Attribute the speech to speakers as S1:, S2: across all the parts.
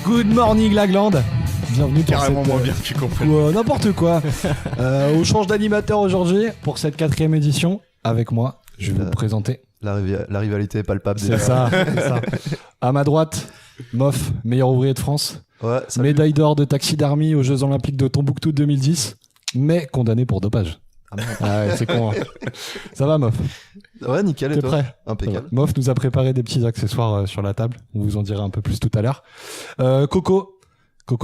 S1: Good morning Lagland. Bienvenue pour
S2: carrément
S1: cette,
S2: moins bien que tu comprends.
S1: n'importe quoi. On change d'animateur aujourd'hui pour cette 4e édition. Avec moi, je vais vous présenter.
S3: La rivalité est palpable.
S1: C'est ça, c'est ça. À ma droite, Moff, meilleur ouvrier de France.
S3: Ouais, salut.
S1: Médaille d'or de taxidermie aux Jeux Olympiques de Tombouctou 2010, mais condamné pour dopage. Ah ouais, c'est con. Hein. Ça va, Moff?
S3: Ouais, nickel. Et
S1: T'es
S3: toi?
S1: prêt?
S3: Impeccable.
S1: Moff nous a préparé des petits accessoires sur la table. On vous en dira un peu plus tout à l'heure. Coco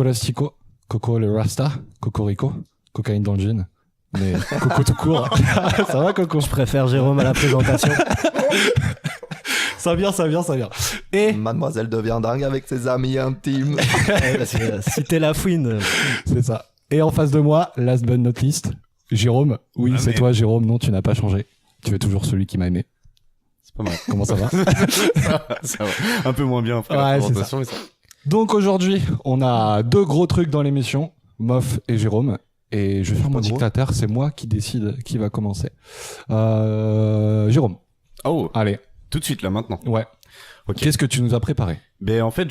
S1: Lastico, Coco le Rasta, Coco Rico, cocaïne dans le jean. Mais Coco tout court. Ça va, Coco?
S4: Je préfère Jérôme à la présentation.
S1: Ça vient. Et
S3: Mademoiselle devient dingue avec ses amis intimes.
S4: Si t'es la fouine.
S1: c'est ça. Et en face de moi, last but not least, Jérôme. Oui, c'est toi, Jérôme. Non, tu n'as pas changé. Tu es toujours celui qui m'a aimé.
S2: C'est pas mal.
S1: Comment ça va?
S2: Ça va. Un peu moins bien après la
S1: Ouais,
S2: présentation, mais ça.
S1: Donc aujourd'hui, on a 2 gros trucs dans l'émission, Moff et Jérôme. Et je vais faire mon dictateur, c'est moi qui décide qui va commencer. Jérôme.
S2: Oh,
S1: Allez.
S2: tout de suite là maintenant.
S1: Ouais.
S2: Ok.
S1: Qu'est-ce que tu nous as préparé?
S2: Ben en fait,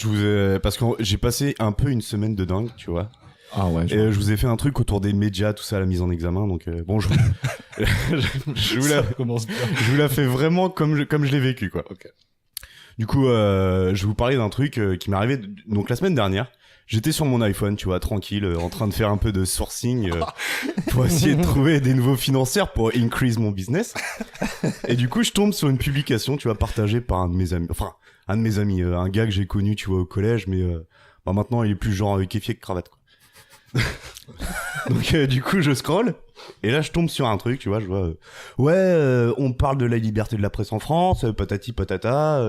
S2: parce que j'ai passé un peu une semaine de dingue, tu vois.
S1: Ah ouais.
S2: Et je vous ai fait un truc autour des médias, tout ça, la mise en examen. Donc bon, je vous la fais vraiment comme je l'ai vécu, quoi.
S1: Ok.
S2: Du coup, je vais vous parler d'un truc qui m'est arrivé donc la semaine dernière. J'étais sur mon iPhone, tu vois, tranquille, en train de faire un peu de sourcing pour essayer de trouver des nouveaux financiers pour increase mon business. Et du coup, je tombe sur une publication, tu vois, partagée par un de mes amis. Enfin, un de mes amis, un gars que j'ai connu, tu vois, au collège, mais bah, maintenant, il est plus genre kéfier que cravate, quoi. Donc du coup je scrolle et là je tombe sur un truc, tu vois, je vois on parle de la liberté de la presse en France, patati patata,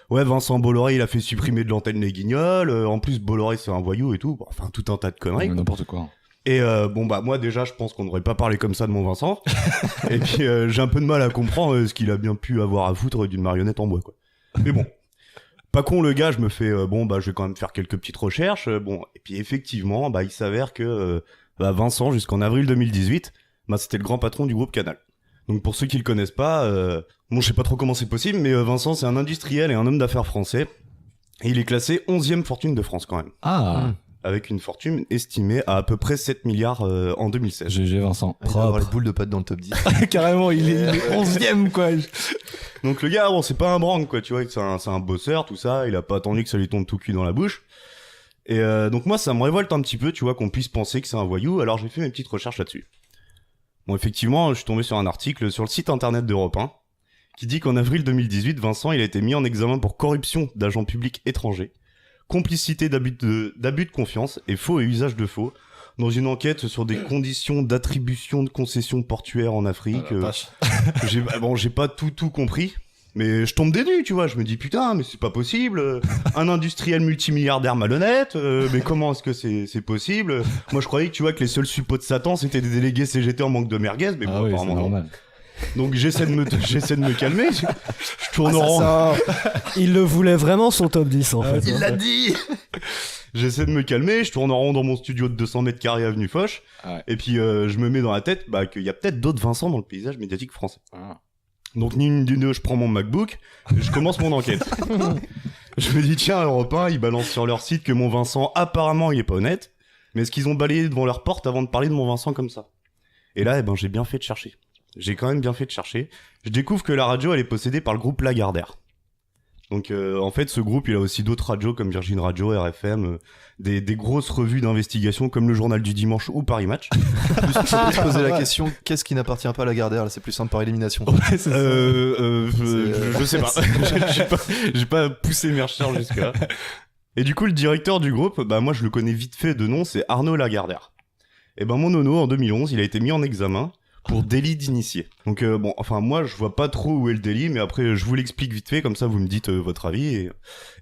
S2: ouais, Vincent Bolloré il a fait supprimer de l'antenne Les Guignols, en plus Bolloré c'est un voyou et tout, enfin tout un tas de conneries.
S1: N'importe quoi.
S2: Et bon bah moi déjà je pense qu'on n'aurait pas parlé comme ça de mon Vincent. Et puis j'ai un peu de mal à comprendre ce qu'il a bien pu avoir à foutre d'une marionnette en bois, quoi. Mais bon, pas con le gars, je me fais bon bah je vais quand même faire quelques petites recherches, bon, et puis effectivement bah il s'avère que Vincent jusqu'en avril 2018 bah c'était le grand patron du groupe Canal. Donc pour ceux qui le connaissent pas, bon je sais pas trop comment c'est possible, mais Vincent c'est un industriel et un homme d'affaires français et il est classé 11e fortune de France quand même.
S1: Ah.
S2: Avec une fortune estimée à peu près 7 milliards en 2016.
S1: GG Vincent.
S3: Il va avoir les boules de pâte dans le top 10.
S1: Carrément, il est 11e quoi.
S2: Donc le gars, bon, c'est pas un branque, quoi, tu vois, c'est un bosseur, tout ça, il a pas attendu que ça lui tombe tout cuit dans la bouche. Et donc moi, ça me révolte un petit peu, tu vois, qu'on puisse penser que c'est un voyou, alors j'ai fait mes petites recherches là-dessus. Bon, effectivement, je suis tombé sur un article sur le site internet d'Europe 1, qui dit qu'en avril 2018, Vincent, il a été mis en examen pour corruption d'agents publics étrangers, complicité d'abus de confiance et faux et usage de faux, dans une enquête sur des conditions d'attribution de concessions portuaires en Afrique. J'ai pas tout compris, mais je tombe des nues, tu vois. Je me dis putain, mais c'est pas possible. Un industriel multimilliardaire malhonnête, mais comment est-ce que c'est possible? Moi, je croyais que tu vois que les seuls suppôts de Satan c'était des délégués CGT en manque de merguez, mais bon,
S1: oui,
S2: apparemment
S1: c'est
S2: non.
S1: normal.
S2: Donc j'essaie de me calmer. Je tourne en rond.
S4: Il le voulait vraiment son top 10 en fait.
S3: Il l'a dit.
S2: J'essaie de me calmer, je tourne en rond dans mon studio de 200 mètres carrés avenue Foch, et puis je me mets dans la tête qu'il y a peut-être d'autres Vincent dans le paysage médiatique français. Donc ni une ni deux, je prends mon MacBook, et je commence mon enquête. Je me dis tiens, Europe 1, ils balancent sur leur site que mon Vincent, apparemment, il est pas honnête, mais est-ce qu'ils ont balayé devant leur porte avant de parler de mon Vincent comme ça? Et là, j'ai bien fait de chercher. J'ai quand même bien fait de chercher. Je découvre que la radio, elle est possédée par le groupe Lagardère. Donc en fait ce groupe il a aussi d'autres radios comme Virgin Radio, RFM, des grosses revues d'investigation comme le Journal du Dimanche ou Paris Match.
S3: Je peux se poser la question, qu'est-ce qui n'appartient pas à Lagardère? Là c'est plus simple par élimination.
S2: Je sais pas. J'ai pas poussé mes recherches jusque-là. Et du coup le directeur du groupe, bah moi je le connais vite fait de nom, c'est Arnaud Lagardère. Et ben mon nono en 2011 il a été mis en examen pour délit d'initié. Donc bon, enfin moi je vois pas trop où est le délit, mais après je vous l'explique vite fait, comme ça vous me dites votre avis et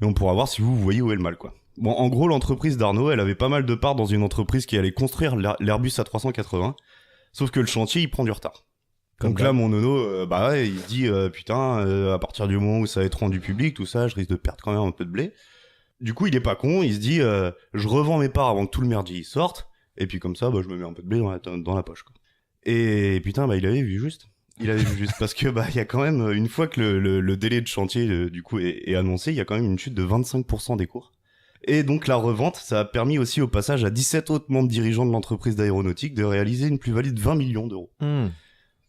S2: on pourra voir si vous voyez où est le mal, quoi. Bon, en gros l'entreprise d'Arnaud, elle avait pas mal de parts dans une entreprise qui allait construire l'Airbus A380, sauf que le chantier il prend du retard. Donc là mon nono, il dit putain, à partir du moment où ça va être rendu public, tout ça, je risque de perdre quand même un peu de blé. Du coup il est pas con, il se dit je revends mes parts avant que tout le merdier sorte, et puis comme ça je me mets un peu de blé dans la poche, quoi. Et putain, il avait vu juste. Il avait vu juste parce que il y a quand même une fois que le délai de chantier du coup est annoncé, il y a quand même une chute de 25% des cours. Et donc la revente, ça a permis aussi au passage à 17 autres membres dirigeants de l'entreprise d'aéronautique de réaliser une plus-value de 20 millions d'euros.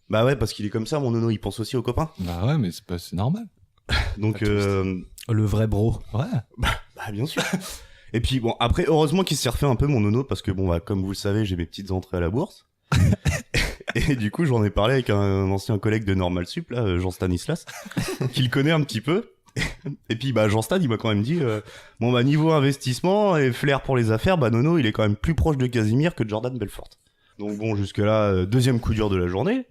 S2: Bah ouais, parce qu'il est comme ça, mon nono, il pense aussi aux copains.
S1: Bah ouais, mais c'est normal.
S2: Donc,
S4: Le vrai bro.
S1: Ouais.
S2: bah bien sûr. Et puis bon, après, heureusement qu'il s'est refait un peu mon nono, parce que bon, bah, comme vous le savez, j'ai mes petites entrées à la bourse. Et du coup, j'en ai parlé avec un ancien collègue de Normal Sup, là, Jean Stanislas, qui le connaît un petit peu. Et puis bah Jean Stan, il m'a quand même dit bon bah niveau investissement et flair pour les affaires, bah Nono il est quand même plus proche de Casimir que de Jordan Belfort. Donc bon, jusque là deuxième coup dur de la journée.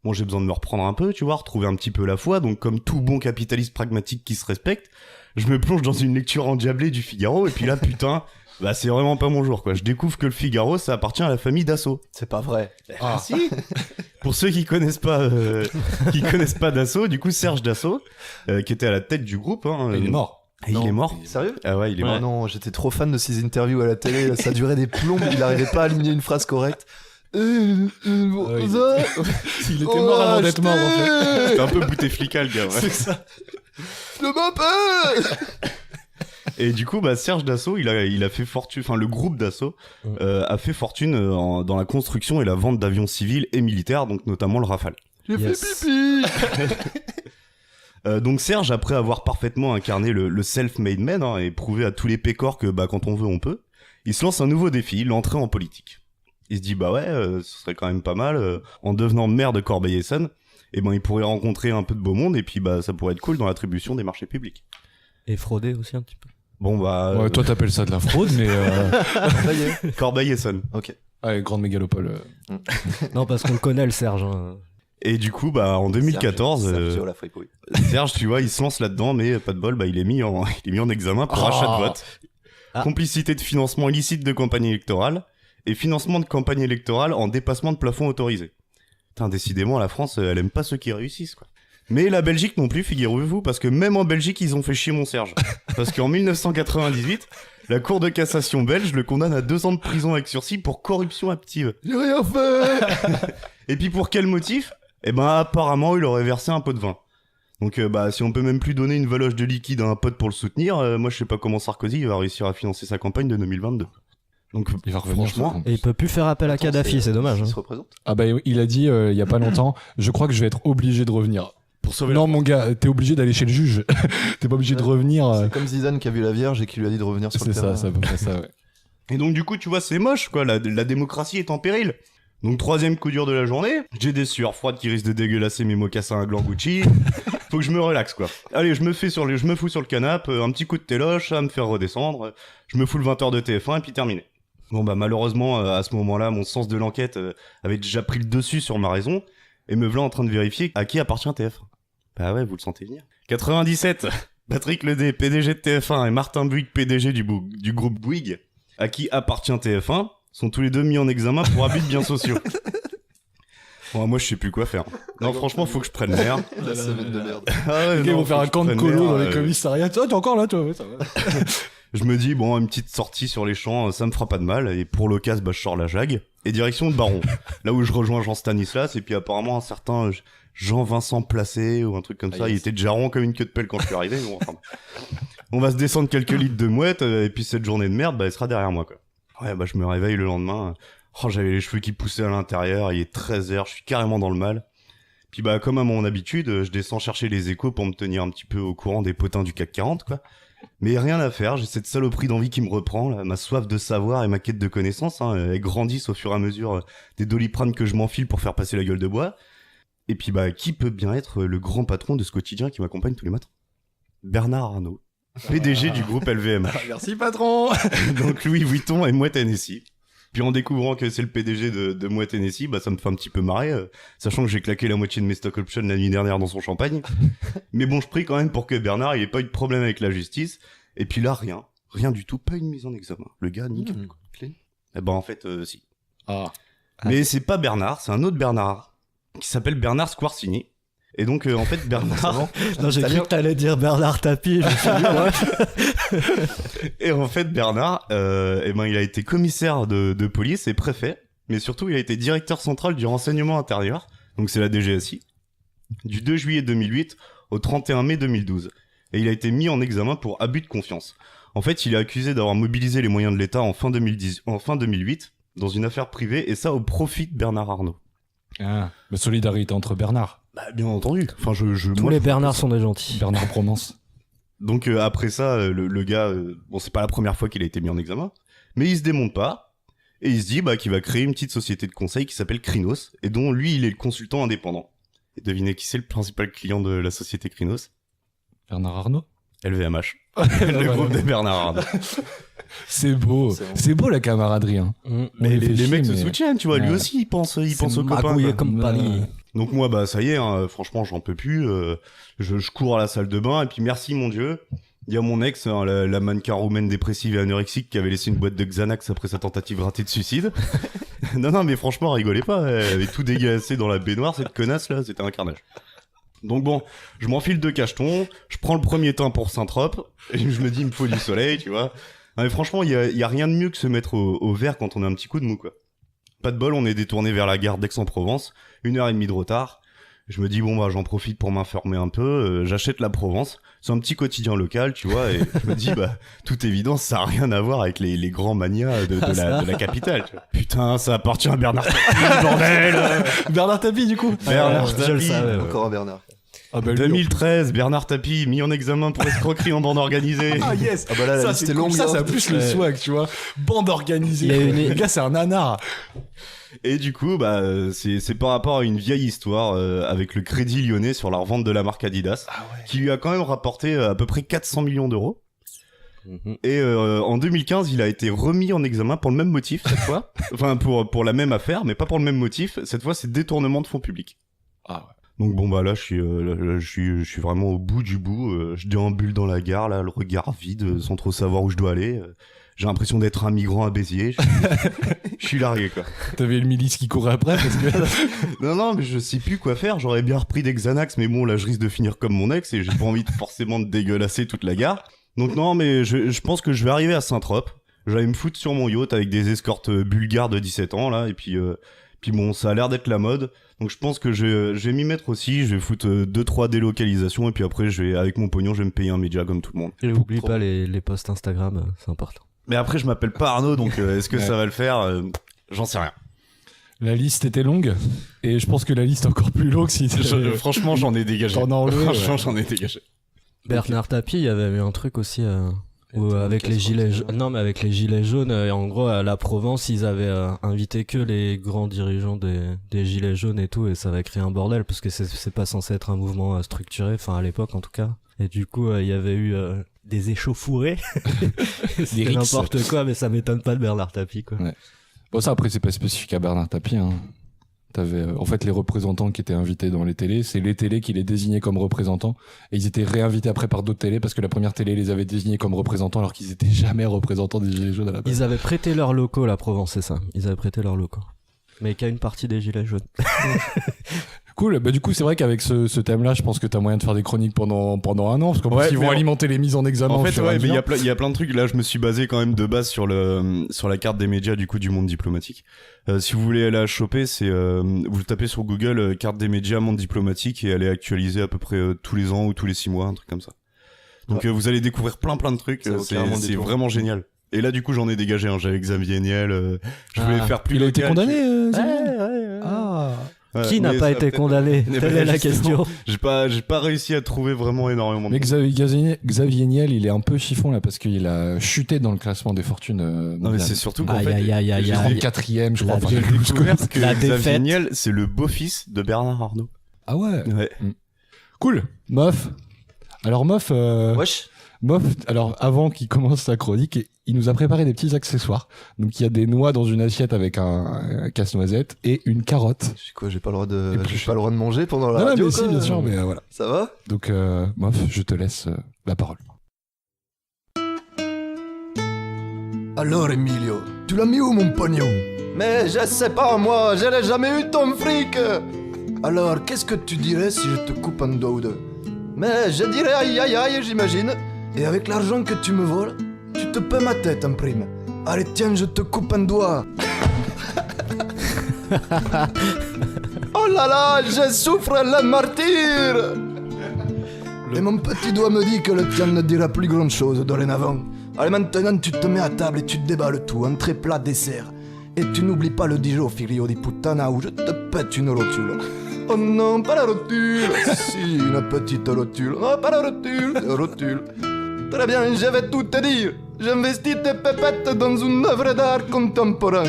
S2: Bon, j'ai besoin de me reprendre un peu, tu vois, retrouver un petit peu la foi. Donc comme tout bon capitaliste pragmatique qui se respecte, je me plonge dans une lecture endiablée du Figaro et puis là putain, bah c'est vraiment pas mon jour quoi. Je découvre que le Figaro ça appartient à la famille Dassault.
S3: C'est pas vrai.
S2: Ah si. Pour ceux qui connaissent pas Dassault, du coup Serge Dassault, qui était à la tête du groupe, hein,
S1: Il est mort.
S2: Et il est mort.
S3: Sérieux?
S2: Ah ouais, il est
S3: Ah
S2: mort.
S3: non, j'étais trop fan de ses interviews à la télé, là, ça durait des plombs, il arrivait pas à aligner une phrase correcte.
S1: Il était mort avant d'être mort en fait.
S2: C'était un peu Bouteflika le gars. Ouais.
S1: C'est ça.
S3: Le m'appelle.
S2: Et du coup, bah Serge Dassault, il a fait fortune. Enfin, le groupe Dassault a fait fortune dans la construction et la vente d'avions civils et militaires, donc notamment le Rafale.
S3: J'ai
S4: Yes.
S3: fait pipi.
S2: Donc Serge, après avoir parfaitement incarné le self-made man hein, et prouvé à tous les pécores que bah quand on veut on peut, il se lance un nouveau défi, l'entrée en politique. Il se dit bah ouais, ce serait quand même pas mal en devenant maire de Corbeil-Essonnes, et ben il pourrait rencontrer un peu de beau monde et puis bah ça pourrait être cool dans l'attribution des marchés publics.
S4: Et frauder aussi un petit peu.
S2: Bon bah
S1: Ouais, toi t'appelles ça de la fraude, mais
S3: Ça y est.
S2: Corbeil-Essonnes.
S3: Ok.
S1: ouais, grande mégalopole.
S4: Non, parce qu'on le connaît, le Serge. Hein.
S2: Et du coup bah en 2014
S3: Sergio Lafripouille.
S2: Serge, tu vois, il se lance là-dedans, mais pas de bol, bah il est mis en examen pour
S1: Oh.
S2: achat de vote,
S4: Ah.
S2: complicité de financement illicite de campagne électorale et financement de campagne électorale en dépassement de plafond autorisé. Putain, décidément, la France, elle aime pas ceux qui réussissent, quoi. Mais la Belgique non plus, figurez-vous, parce que même en Belgique, ils ont fait chier mon Serge. Parce qu'en 1998, la Cour de cassation belge le condamne à 2 ans de prison avec sursis pour corruption active.
S3: J'ai rien fait.
S2: Et puis pour quel motif? Eh ben apparemment, il aurait versé un pot de vin. Donc bah si on peut même plus donner une valoche de liquide à un pote pour le soutenir, moi je sais pas comment Sarkozy il va réussir à financer sa campagne de 2022. Donc
S1: Il va revenir.
S2: franchement,
S4: Et il peut plus faire appel à Kadhafi, c'est dommage.
S3: Il
S4: Hein.
S3: se représente.
S1: Ah bah il a dit il y a pas longtemps, je crois que je vais être obligé de revenir.
S2: pour sauver
S1: Non mon gars, t'es obligé d'aller chez le juge. T'es pas obligé de revenir.
S3: C'est comme Zidane qui a vu la Vierge et qui lui a dit de revenir sur le
S1: C'est
S3: terrain.
S1: ça, c'est à peu près ça, ouais.
S2: Et donc du coup, tu vois, c'est moche, quoi. La démocratie est en péril. Donc troisième coup dur de la journée, j'ai des sueurs froides qui risquent de dégueulasser mes mocassins à gland Gucci. Faut que je me relaxe, quoi. Allez, je me fous sur le canapé, un petit coup de téloche, à me faire redescendre. Je me fous le 20h de TF1 et puis terminé. Bon bah malheureusement, à ce moment-là, mon sens de l'enquête avait déjà pris le dessus sur ma raison et me voilà en train de vérifier à qui appartient TF1. Bah ouais, vous le sentez venir. 97, Patrick Ledé, PDG de TF1 et Martin Bouygues, PDG du groupe Bouygues, à qui appartient TF1, sont tous les deux mis en examen pour abus de biens sociaux. Bon, moi je sais plus quoi faire. Non, franchement, faut que je prenne l'air.
S3: La semaine de merde.
S2: Ah ouais,
S1: Ils
S2: non,
S1: vont faire
S2: faut
S1: un
S2: que
S1: camp
S2: je
S1: de
S2: prenne
S1: colo
S2: l'air,
S1: dans les commissariats. Toi, t'es encore là, toi. Ouais, ça va.
S2: Je me dis, bon, une petite sortie sur les champs, ça me fera pas de mal. Et pour l'occasion, bah, je sors la jague. Et direction de Baron. Là où je rejoins Jean Stanislas. Et puis apparemment, un certain Jean-Vincent Placé ou un truc comme ça. Il était déjà rond comme une queue de pelle quand je suis arrivé. Bon, enfin, on va se descendre quelques litres de mouette. Et puis cette journée de merde, bah, elle sera derrière moi, quoi. Ouais, bah, je me réveille le lendemain. Oh, j'avais les cheveux qui poussaient à l'intérieur. Il est 13h. Je suis carrément dans le mal. Puis bah, comme à mon habitude, je descends chercher les échos pour me tenir un petit peu au courant des potins du CAC 40, quoi. Mais rien à faire, j'ai cette saloperie d'envie qui me reprend, là. Ma soif de savoir et ma quête de connaissances, hein, elles grandissent au fur et à mesure des doliprane que je m'enfile pour faire passer la gueule de bois. Et puis bah, qui peut bien être le grand patron de ce quotidien qui m'accompagne tous les matins? Bernard Arnault, PDG du groupe LVMH.
S1: Merci, patron.
S2: Donc Louis Vuitton et Moët Hennessy. Puis en découvrant que c'est le PDG de Moët Hennessy, bah ça me fait un petit peu marrer, sachant que j'ai claqué la moitié de mes stock options la nuit dernière dans son champagne. Mais bon, je prie quand même pour que Bernard il ait pas eu de problème avec la justice. Et puis là, rien du tout, pas une mise en examen. Le gars, nickel.
S3: Clean.
S2: Eh ben en fait, si.
S1: Ah.
S2: Mais c'est pas Bernard, c'est un autre Bernard qui s'appelle Bernard Squarcini. Et donc en fait Bernard
S4: Non, j'ai cru que t'allais dire Bernard Tapie. Je me suis dit, ouais.
S2: et en fait Bernard eh ben il a été commissaire de police et préfet, mais surtout il a été directeur central du renseignement intérieur. Donc c'est la DGSI du 2 juillet 2008 au 31 mai 2012. et il a été mis en examen pour abus de confiance. En fait, il est accusé d'avoir mobilisé les moyens de l'État en fin 2008 dans une affaire privée, et ça au profit de Bernard Arnault.
S1: Ah, la solidarité entre Bernard.
S2: Bah, bien entendu. Enfin,
S4: Tous les Bernards sont des gentils.
S1: Bernard Promance.
S2: Donc après ça, le gars, bon, c'est pas la première fois qu'il a été mis en examen, mais il se démonte pas, et il se dit qu'il va créer une petite société de conseil qui s'appelle Crinos, et dont lui, il est le consultant indépendant. Et devinez qui c'est le principal client de la société Crinos?
S1: Bernard Arnault.
S2: LVMH. Le groupe de Bernard Arnault.
S1: C'est beau. C'est beau la camaraderie. Hein.
S2: Mais
S1: On
S2: les
S1: réfléchit,
S2: mecs se
S1: mais-
S2: soutiennent, tu vois, lui
S1: Ouais.
S2: aussi, il pense aux copains.
S4: Magouille et
S2: quoi.
S4: compagnie.
S2: Donc moi, ça y est, hein, franchement, j'en peux plus. Je cours à la salle de bain, et puis merci, mon Dieu. Il y a mon ex, hein, la mannequin roumaine dépressive et anorexique qui avait laissé une boîte de Xanax après sa tentative ratée de suicide. non, mais franchement, rigolez pas. Elle avait tout dégueulassé dans la baignoire, cette connasse là, c'était un carnage. Donc bon, je m'enfile 2 cachetons, je prends le premier teint pour Saint-Trope, et je me dis, il me faut du soleil, tu vois. Non, mais franchement, il y a rien de mieux que se mettre au vert quand on a un petit coup de mou, quoi. Pas de bol, on est détourné vers la gare d'Aix-en-Provence, 1h30 de retard. Je me dis, j'en profite pour m'informer un peu, j'achète la Provence, c'est un petit quotidien local, tu vois, et je me dis, toute évidence, ça a rien à voir avec les grands manias de la capitale, tu vois. Putain, ça appartient à Bernard Tapie, bordel.
S1: Bernard Tapie, du coup.
S2: Bernard
S4: je le
S2: Tapie.
S4: savais.
S3: Encore un Bernard.
S1: Ah bah, lui,
S2: 2013, Bernard Tapie, mis en examen pour escroquerie en bande organisée.
S1: Ah yes.
S3: Ah bah là, la
S1: Ça,
S3: liste
S1: c'est
S3: est
S1: cool.
S3: longue.
S1: Ça
S3: hein.
S1: a plus le swag, tu vois. Bande organisée.
S4: Il y a
S1: quoi.
S4: une-
S1: Le gars, c'est un nanar.
S2: Et du coup, c'est par rapport à une vieille histoire avec le Crédit Lyonnais sur la revente de la marque Adidas, qui lui a quand même rapporté à peu près 400 millions d'euros. Et en 2015, il a été remis en examen pour le même motif cette fois. Enfin, pour la même affaire, mais pas pour le même motif. Cette fois, c'est détournement de fonds publics.
S1: Ah ouais.
S2: Donc là, je suis vraiment au bout du bout. Je déambule dans la gare, là, le regard vide, sans trop savoir où je dois aller. J'ai l'impression d'être un migrant à Béziers. Je suis largué, quoi.
S1: T'avais le milice qui courait après parce que.
S2: Non, mais je sais plus quoi faire. J'aurais bien repris des Xanax, mais bon, là, je risque de finir comme mon ex et j'ai pas envie forcément de dégueulasser toute la gare. Donc non, mais je pense que je vais arriver à Saint-Trope. J'allais me foutre sur mon yacht avec des escortes bulgares de 17 ans, là, et puis bon, ça a l'air d'être la mode. Donc je pense que je vais m'y mettre aussi. Je vais foutre 2-3 délocalisations, et puis après, avec mon pognon, je vais me payer un média comme tout le monde.
S4: Et n'oublie pas les posts Instagram, c'est important.
S2: Mais après, je m'appelle pas Arnaud, donc est-ce que
S1: Ouais.
S2: ça va le faire J'en sais rien.
S1: La liste était longue et je pense que la liste est encore plus longue si
S2: Franchement, j'en ai dégagé.
S1: t'en as enlevé.
S2: Franchement,
S1: Ouais.
S2: j'en ai dégagé.
S4: Bernard Tapie, il y avait eu un truc aussi avec les gilets jaunes. Non, mais avec les gilets jaunes, en gros, à la Provence, ils avaient invité que les grands dirigeants des gilets jaunes et tout, et ça avait créé un bordel parce que c'est pas censé être un mouvement structuré, enfin à l'époque en tout cas. Et du coup, il y avait eu des échauffourées. C'était
S1: rixes.
S4: n'importe quoi, mais ça m'étonne pas de Bernard Tapie, quoi.
S1: Ouais. Bon, ça après, c'est pas spécifique à Bernard Tapie. Hein. T'avais, en fait, les représentants qui étaient invités dans les télés, c'est les télés qui les désignaient comme représentants. Et ils étaient réinvités après par d'autres télés parce que la première télé les avait désignés comme représentants alors qu'ils étaient jamais représentants des Gilets jaunes à la base.
S4: Ils avaient prêté leurs locaux, la Provence, c'est ça. Ils avaient prêté leurs locaux. Mais qu'à une partie des gilets jaunes.
S1: Cool. Bah, du coup, c'est vrai qu'avec ce thème-là, je pense que t'as moyen de faire des chroniques pendant un an parce qu'en
S2: Ouais,
S1: plus, ils
S2: mais
S1: vont
S2: en-
S1: alimenter les mises en examen.
S2: En
S1: au
S2: fait,
S1: fur et à
S2: ouais, mais
S1: mesure.
S2: il y a plein de trucs. Là, je me suis basé quand même de base sur la carte des médias du coup du monde diplomatique. Si vous voulez la choper, c'est vous tapez sur Google carte des médias monde diplomatique et elle est actualisée à peu près tous les ans ou tous les 6 mois, un truc comme ça. Donc vous allez découvrir plein de trucs.
S3: Ça vaut carrément le
S2: C'est
S3: détour.
S2: vraiment génial. Et là, du coup, j'en ai dégagé. J'avais Xavier Niel. Je voulais faire plus.
S1: Il a été
S2: local.
S1: condamné.
S2: Ouais.
S1: Ah.
S2: Ouais,
S4: Qui n'a
S2: mais
S4: pas
S2: ça
S4: été
S2: peut-être-
S4: condamné?
S2: Mais
S4: Telle est la
S2: justement,
S4: question.
S2: J'ai pas réussi à trouver vraiment énormément.
S1: Mais Xavier Niel, il est un peu chiffon là parce qu'il a chuté dans le classement des fortunes.
S2: Non, mais
S1: mondiales.
S2: c'est surtout qu'en
S4: Aïe,
S2: fait,
S4: aïe, aïe, aïe,
S2: j'ai
S4: aïe.
S1: 34e, je
S4: La
S1: crois.
S2: j'ai découvert que
S4: La
S2: Xavier
S4: défaite.
S2: Niel, c'est le beau-fils de Bernard Arnault.
S1: Ah ouais.
S2: Ouais.
S1: Cool. Mof. Alors Mof.
S3: Wesh.
S1: Mof, alors avant qu'il commence sa chronique, il nous a préparé des petits accessoires. Donc il y a des noix dans une assiette avec un casse-noisette et une carotte.
S3: Je sais quoi, j'ai pas le droit de,
S1: Et puis-
S3: j'ai pas le droit de manger pendant la
S1: Non,
S3: radio.
S1: mais si,
S3: quoi.
S1: bien sûr, mais voilà.
S3: Ça va?
S1: Donc Mof, je te laisse la parole.
S3: Alors Emilio, tu l'as mis où mon pognon? Mais je sais pas moi, je n'ai jamais eu ton fric. Alors qu'est-ce que tu dirais si je te coupe un doigt ou deux? Mais je dirais aïe aïe aïe, j'imagine. Et avec l'argent que tu me voles, tu te paies ma tête en prime. Allez tiens, je te coupe un doigt. Oh là là, je souffre le martyre. Et mon petit doigt me dit que le tien ne dira plus grande chose dorénavant. Allez, maintenant tu te mets à table et tu te déballes tout, entrée, plat, dessert. Et tu n'oublies pas le Dijon, figlio di puttana, où je te pète une rotule. Oh non, pas la rotule. Si, une petite rotule. Non, pas la rotule. Très bien, je vais tout te dire. J'investis tes pépettes dans une œuvre d'art contemporain.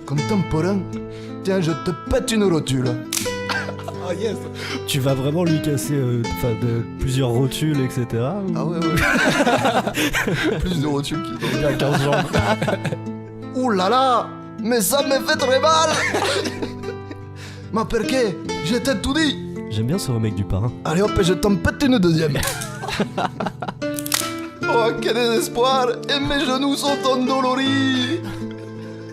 S3: Contemporain? Tiens, je te pète une rotule.
S1: Ah yes.
S4: Tu vas vraiment lui casser de plusieurs rotules, etc. ou-
S3: Ah ouais. Plus de rotules qui
S1: Il a 15 jambes.
S3: Ouh là là, mais ça me fait très mal. Ma perché? Je t'ai tout dit.
S4: J'aime bien ce remake du parrain.
S3: Allez hop, je t'en pète une deuxième. Oh, quel désespoir. Et mes genoux sont endoloris.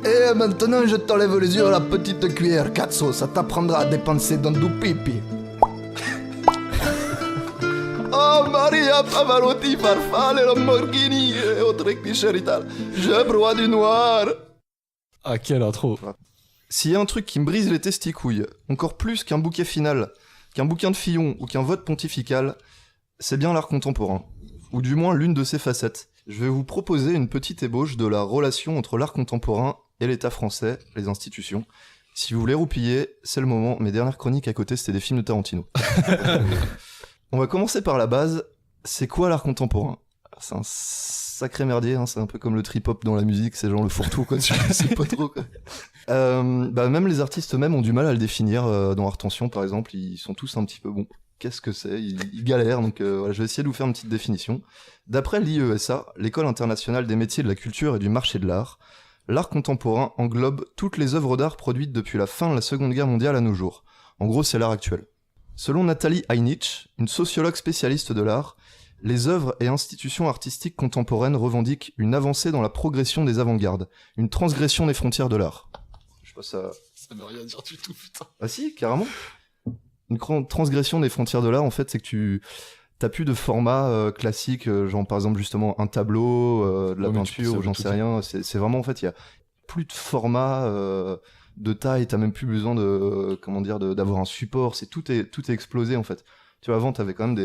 S3: Et maintenant, je t'enlève les yeux à la petite cuillère. Cazzo, ça t'apprendra à dépenser dans du pipi. Oh, Maria Pavarotti, Farfalle, Lamborghini et autres clichés rital. Je broie du noir.
S1: Ah, quelle intro.
S3: S'il y a un truc qui me brise les testicouilles, encore plus qu'un bouquet final, qu'un bouquin de Fillon ou qu'un vote pontifical, c'est bien l'art contemporain. Ou du moins l'une de ses facettes. Je vais vous proposer une petite ébauche de la relation entre l'art contemporain et l'État français, les institutions. Si vous voulez roupiller, c'est le moment. Mes dernières chroniques à côté, c'était des films de Tarantino. On va commencer par la base. C'est quoi l'art contemporain? C'est un sacré merdier, hein, c'est un peu comme le trip-hop dans la musique, c'est genre le fourre-tout, quoi. C'est pas trop, quoi. Même les artistes eux-mêmes ont du mal à le définir. Dans Art Tension, par exemple, ils sont tous un petit peu bon. Qu'est-ce que c'est? Ils galèrent, donc voilà, je vais essayer de vous faire une petite définition. D'après l'IESA, l'École internationale des métiers de la culture et du marché de l'art contemporain englobe toutes les œuvres d'art produites depuis la fin de la Seconde Guerre mondiale à nos jours. En gros, c'est l'art actuel. Selon Nathalie Heinich, une sociologue spécialiste de l'art, les œuvres et institutions artistiques contemporaines revendiquent une avancée dans la progression des avant-gardes, une transgression des frontières de l'art. Je sais pas ça...
S1: Ça veut rien dire du tout, putain.
S3: Ah si, carrément. Une transgression des frontières de l'art, en fait, c'est que t'as plus de format classique, genre par exemple justement un tableau, de la
S1: Ouais, mais tu peux
S3: peinture, ou
S1: savoir
S3: j'en
S1: tout
S3: sais
S1: ça.
S3: rien. C'est vraiment, en fait, il y a plus de format, de taille, t'as même plus besoin de, d'avoir un support. Tout est explosé, en fait. Tu vois, avant, t'avais quand même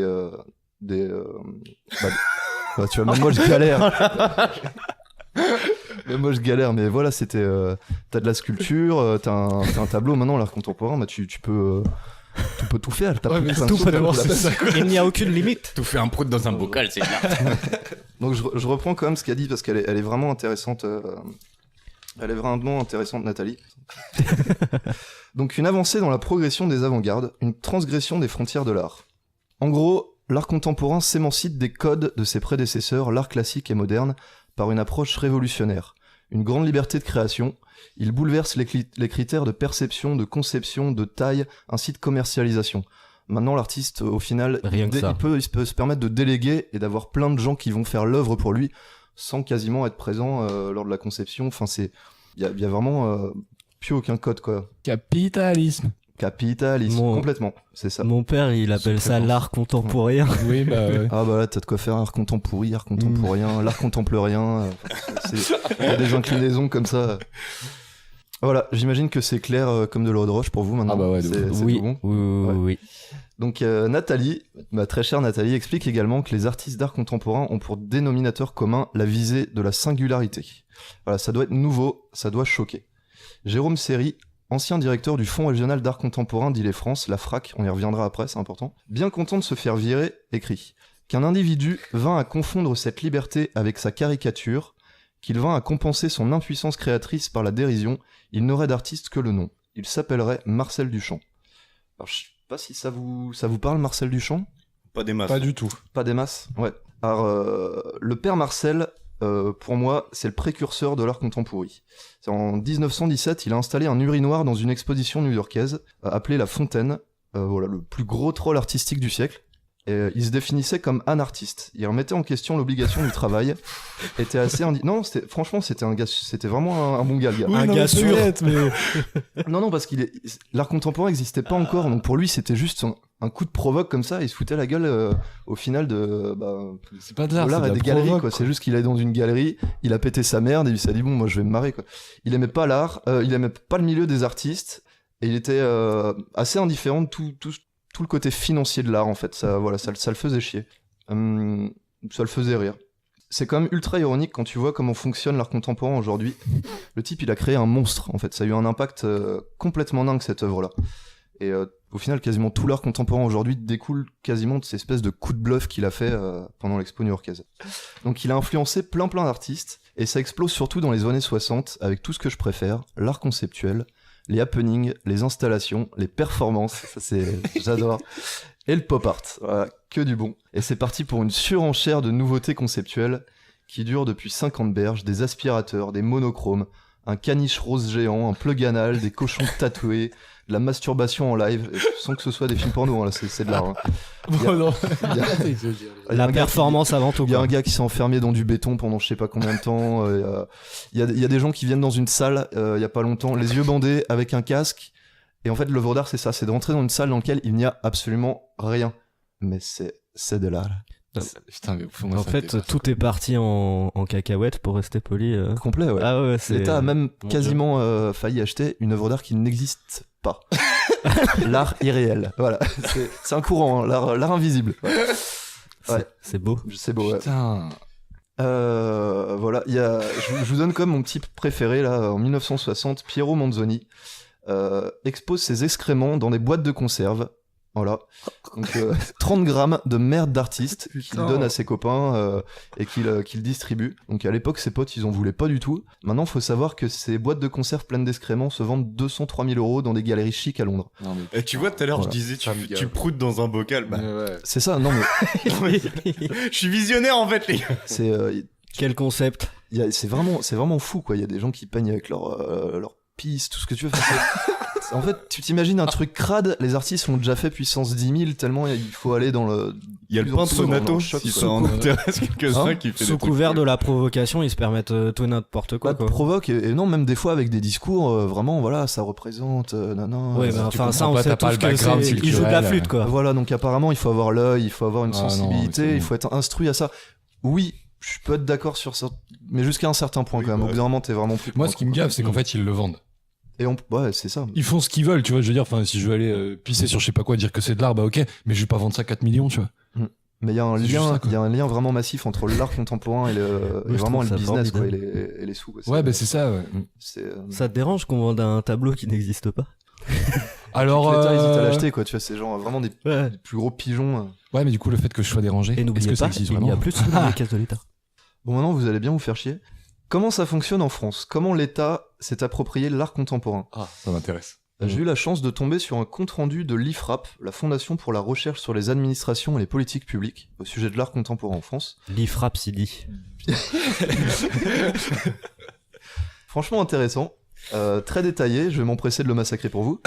S3: tu vois, même moi je galère. Même moi je galère, mais voilà, c'était. T'as de la sculpture, t'as un tableau. Maintenant, l'art contemporain, tu peux tout faire. T'as
S1: Ouais,
S3: plus
S1: mais
S3: de
S1: tout
S3: pinceau,
S1: vraiment,
S3: t'as
S1: c'est
S3: la-
S1: ça, quoi.
S4: Il n'y a aucune limite.
S2: Tout fait un prout dans un bocal, c'est là.
S3: Donc je reprends quand même ce qu'elle dit parce qu'elle est vraiment intéressante. Elle est vraiment intéressante, Nathalie. Donc une avancée dans la progression des avant-gardes, une transgression des frontières de l'art. En gros, l'art contemporain s'émancipe des codes de ses prédécesseurs, l'art classique et moderne, par une approche révolutionnaire. Une grande liberté de création, il bouleverse les critères de perception, de conception, de taille, ainsi de commercialisation. Maintenant, l'artiste, au final,
S4: Rien que ça.
S3: il peut se permettre de déléguer et d'avoir plein de gens qui vont faire l'œuvre pour lui, sans quasiment être présent lors de la conception. Enfin, il y a vraiment plus aucun code, quoi.
S1: Capitalisme.
S3: Capitalisme, complètement, c'est ça.
S4: Mon père, il appelle ça l'art contemporain.
S1: Oui, bah ouais.
S3: Ah bah là, t'as de quoi faire art contemporain, l'art contemporain. Il y a des inclinaisons comme ça. Voilà, j'imagine que c'est clair comme de l'eau de roche pour vous maintenant.
S1: Ah bah ouais, de
S3: c'est
S4: Oui,
S3: tout bon.
S4: oui.
S3: Donc Nathalie, ma très chère Nathalie, explique également que les artistes d'art contemporain ont pour dénominateur commun la visée de la singularité. Voilà, ça doit être nouveau, ça doit choquer. Jérôme Serry, ancien directeur du Fonds régional d'art contemporain d'Île-et-France, la FRAC, on y reviendra après, c'est important, bien content de se faire virer, écrit qu'un individu vint à confondre cette liberté avec sa caricature, qu'il vint à compenser son impuissance créatrice par la dérision, il n'aurait d'artiste que le nom. Il s'appellerait Marcel Duchamp. Alors, je sais pas si ça vous parle, Marcel Duchamp ?
S2: Pas des masses.
S1: Pas du tout.
S3: Pas des masses ? Ouais. Alors, le père Marcel, pour moi, c'est le précurseur de l'art contemporain. En 1917, il a installé un urinoir dans une exposition new-yorkaise, appelée La Fontaine, voilà, le plus gros troll artistique du siècle. Et il se définissait comme anartiste. Il remettait en question l'obligation du travail. Était assez non, franchement, c'était un gars, c'était vraiment un bon gars, le gars.
S1: Oui,
S4: Un
S1: non,
S4: gars
S1: mais
S4: sûr.
S1: peut-être, mais...
S3: Non, parce l'art contemporain n'existait pas encore, donc pour lui, c'était juste un coup de provoque comme ça. Il se foutait la gueule au final de
S1: C'est pas de l'art,
S3: l'art
S1: c'est
S3: et
S1: de
S3: des
S1: la
S3: galeries,
S1: provoque,
S3: quoi. C'est juste qu'il allait dans une galerie, il a pété sa merde et il s'est dit bon, moi je vais me marrer, quoi. Il aimait pas l'art, il aimait pas le milieu des artistes et il était assez indifférent de tout tout le côté financier de l'art en fait, ça le faisait chier. Ça le faisait rire. C'est quand même ultra ironique quand tu vois comment fonctionne l'art contemporain aujourd'hui. Le type, il a créé un monstre, en fait. Ça a eu un impact complètement dingue, cette œuvre-là. Et au final, quasiment tout l'art contemporain aujourd'hui découle quasiment de ces espèces de coups de bluff qu'il a fait pendant l'Expo new-yorkaise. Donc il a influencé plein d'artistes, et ça explose surtout dans les années 60, avec tout ce que je préfère, l'art conceptuel, les happenings, les installations, les performances, ça c'est... j'adore, et le pop art, voilà, que du bon. Et c'est parti pour une surenchère de nouveautés conceptuelles qui dure depuis 50 berges, des aspirateurs, des monochromes, un caniche rose géant, un plug anal, des cochons tatoués, de la masturbation en live, sans que ce soit des films porno, hein, là, c'est de l'art. Hein.
S4: La performance avant tout.
S3: Il y a un gars qui s'est enfermé dans du béton pendant je sais pas combien de temps. Il y a des gens qui viennent dans une salle il y a pas longtemps, les yeux bandés avec un casque. Et en fait, l'œuvre d'art, c'est ça, c'est de rentrer dans une salle dans laquelle il n'y a absolument rien. Mais c'est de l'art.
S1: Putain, mais
S4: En fait, tout est parti en cacahuète pour rester poli.
S3: Complet, ouais.
S4: Ah ouais,
S3: L'État a même quasiment failli acheter une œuvre d'art qui n'existe pas. L'art irréel. Voilà. C'est un courant, hein, l'art invisible. Ouais.
S4: C'est beau.
S3: C'est beau, ouais.
S1: Putain.
S3: Voilà, je vous donne comme mon petit préféré là, en 1960, Piero Manzoni expose ses excréments dans des boîtes de conserve. Voilà, donc 30 grammes de merde d'artiste qu'il donne à ses copains et qu'il distribue. Donc à l'époque, ses potes, ils en voulaient pas du tout. Maintenant, faut savoir que ces boîtes de conserve pleines d'excréments se vendent 200-3 000 euros dans des galeries chics à Londres.
S2: Non, mais... Et tu vois, tout à l'heure,
S3: voilà.
S2: je disais, tu proutes dans un bocal. Bah...
S1: Ouais.
S3: C'est ça, non mais...
S2: Je suis visionnaire, en fait, les gars.
S3: C'est...
S4: Quel concept.
S3: C'est vraiment fou, quoi. Il y a des gens qui peignent avec leur pisse, tout ce que tu veux. En fait, tu t'imagines un truc crade, les artistes l'ont déjà fait puissance 10 000, tellement il faut aller dans le...
S2: Il y a le peintre Sonato, si ça en intéresse quelques-uns, qui fait
S4: sous couvert de la provocation, ils se permettent tout et n'importe quoi.
S3: Pas de provoque, et non, même des fois avec des discours, vraiment, voilà, ça représente...
S4: Ouais, mais enfin, ça, on sait tous que c'est... Ils jouent de la flûte, quoi.
S3: Voilà, donc apparemment, il faut avoir l'œil, il faut avoir une sensibilité, il faut être instruit à ça. Oui, je peux être d'accord sur ça, mais jusqu'à un certain point, quand même. Au bout d'un moment, t'es vraiment plus...
S1: Moi, ce qui me gave, c'est qu'en fait, ils le vendent.
S3: Et ouais, c'est ça.
S1: Ils font ce qu'ils veulent, tu vois, je veux dire, enfin, si je veux aller pisser sur je sais pas quoi, dire que c'est de l'art, bah ok, mais je vais pas vendre ça 4 millions, tu vois.
S3: Mais il y a un lien vraiment massif entre l'art contemporain et vraiment le business, quoi, et les sous. Quoi.
S1: Ouais, bah c'est ça, ouais.
S4: Ça te dérange qu'on vende un tableau qui n'existe pas?
S3: Alors, l'État hésite à l'acheter, quoi, tu vois, c'est genre vraiment des plus gros pigeons.
S1: Ouais, mais du coup, le fait que je sois dérangé,
S4: et n'oubliez pas, il n'y a plus de sous dans les caisses de l'État.
S3: Bon, maintenant, vous allez bien vous faire chier. Comment ça fonctionne en France? Comment l'État s'est approprié l'art contemporain?
S1: Ah, ça m'intéresse.
S3: J'ai eu la chance de tomber sur un compte-rendu de l'IFRAP, la Fondation pour la recherche sur les administrations et les politiques publiques, au sujet de l'art contemporain en France.
S4: L'IFRAP, s'il dit.
S3: Franchement intéressant, très détaillé, je vais m'empresser de le massacrer pour vous.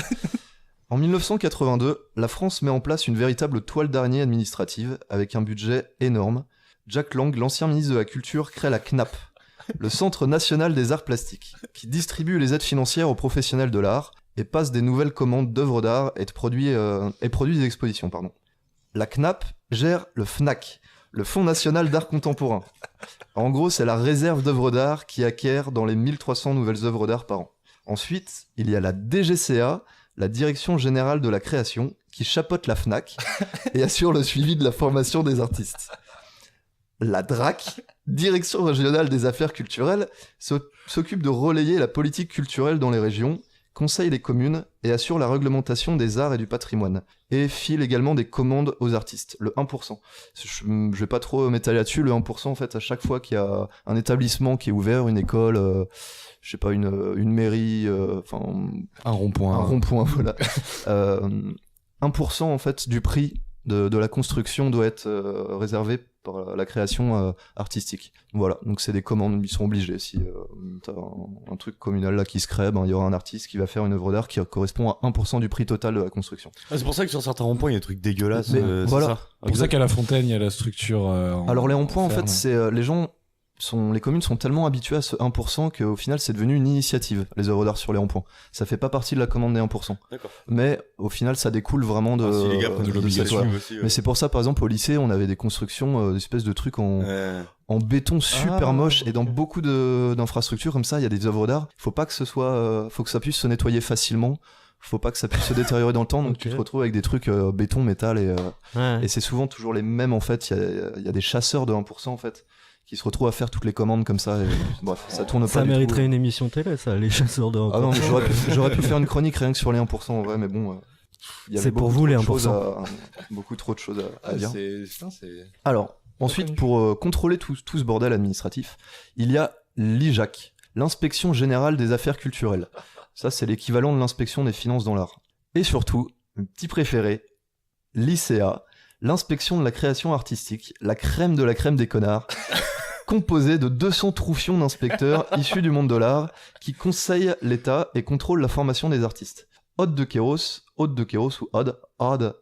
S3: En 1982, la France met en place une véritable toile d'araignée administrative, avec un budget énorme. Jack Lang, l'ancien ministre de la Culture, crée la CNAP, le Centre National des Arts Plastiques, qui distribue les aides financières aux professionnels de l'art et passe des nouvelles commandes d'œuvres d'art et produit des expositions. La CNAP gère le FNAC, le Fonds National d'Art Contemporain. En gros, c'est la réserve d'œuvres d'art qui acquiert dans les 1300 nouvelles œuvres d'art par an. Ensuite, il y a la DGCA, la Direction Générale de la Création, qui chapeaute la FNAC et assure le suivi de la formation des artistes. La DRAC, Direction Régionale des Affaires Culturelles, s'occupe de relayer la politique culturelle dans les régions, conseille les communes et assure la réglementation des arts et du patrimoine. Et file également des commandes aux artistes, le 1%. Je vais pas trop m'étaler là-dessus, le 1% en fait, à chaque fois qu'il y a un établissement qui est ouvert, une école, je sais pas, une mairie,
S1: un rond-point.
S3: Un rond-point, voilà. 1% en fait du prix de la construction doit être réservé par la création artistique. Voilà, donc c'est des commandes, ils sont obligés. Si t'as un truc communal là qui se crée, il y aura un artiste qui va faire une œuvre d'art qui correspond à 1% du prix total de la construction.
S2: Ah, c'est pour ça que sur certains ronds-points, il y a des trucs dégueulasses.
S3: Voilà.
S1: C'est pour ça qu'à La Fontaine, il y a la structure...
S3: Alors les ronds-points, en fait, c'est les communes sont tellement habituées à ce 1% qu'au final c'est devenu une initiative, les œuvres d'art sur les ronds-points. Ça fait pas partie de la commande des 1%.
S2: D'accord.
S3: Mais au final ça découle vraiment de...
S2: si les gars prennent de l'obligation aussi.
S3: Mais c'est pour ça par exemple au lycée on avait des constructions, d'espèces de trucs en béton super moche, et dans beaucoup d'infrastructures comme ça il y a des œuvres d'art. Faut pas que ce soit... faut que ça puisse se nettoyer facilement. faut pas que ça puisse se détériorer dans le temps, donc tu te retrouves avec des trucs béton, métal, et c'est souvent toujours les mêmes en fait. Il y a des chasseurs de 1% en fait qui se retrouvent à faire toutes les commandes comme ça. Et, bref, ça tourne pas.
S4: Ça
S3: du
S4: mériterait
S3: tout.
S4: une émission télé, ça, les chasseurs de 1%.
S3: Ah non, mais j'aurais pu faire une chronique rien que sur les 1% en vrai, mais bon. Il y avait
S4: C'est pour
S3: beaucoup
S4: vous, les
S3: trop de
S4: 1%.
S3: choses beaucoup trop de choses à dire.
S1: C'est...
S3: Alors, ensuite, pour contrôler tout ce bordel administratif, il y a l'IJAC, l'Inspection Générale des Affaires Culturelles. Ça, c'est l'équivalent de l'inspection des finances dans l'art. Et surtout, un petit préféré, l'ICA, l'Inspection de la Création Artistique, la crème de la crème des connards, composée de 200 troufions d'inspecteurs issus du monde de l'art qui conseillent l'État et contrôlent la formation des artistes. Aude de Kéros ou Aude,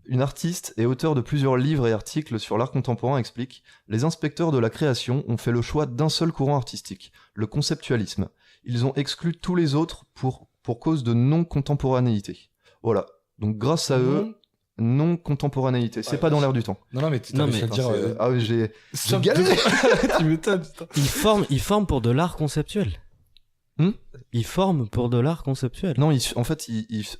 S3: une artiste et auteure de plusieurs livres et articles sur l'art contemporain, explique « Les inspecteurs de la création ont fait le choix d'un seul courant artistique, le conceptualisme. Ils ont exclu tous les autres pour cause de non-contemporanéité. » Voilà. Donc grâce à eux, non-contemporanéité. C'est pas dans l'air du temps.
S1: Non, mais tu t'as réussi à dire...
S3: Ah oui, j'ai galéré.
S1: Tu m'étonnes, putain.
S4: Ils forment pour de l'art conceptuel. Ils forment pour de l'art conceptuel.
S3: Non, en fait,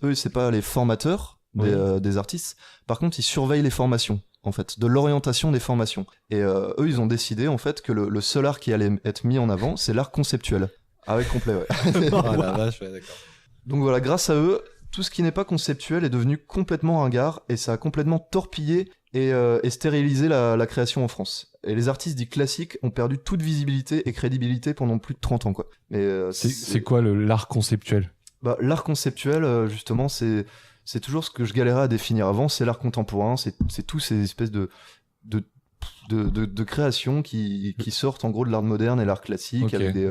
S3: eux, c'est pas les formateurs des artistes. Par contre, ils surveillent les formations, en fait, de l'orientation des formations. Et eux, ils ont décidé, en fait, que le seul art qui allait être mis en avant, c'est l'art conceptuel. Ah ouais, complet, ouais.
S1: Ah la vache, ouais, d'accord.
S3: Donc voilà, grâce à eux, tout ce qui n'est pas conceptuel est devenu complètement ringard et ça a complètement torpillé et stérilisé la création en France. Et les artistes dits classiques ont perdu toute visibilité et crédibilité pendant plus de 30 ans, quoi. Mais
S1: c'est quoi l'art conceptuel?
S3: Bah, l'art conceptuel, justement, c'est toujours ce que je galérais à définir avant, c'est l'art contemporain, c'est tous ces espèces de créations qui sortent en gros de l'art moderne et l'art classique,
S1: Okay.
S3: avec des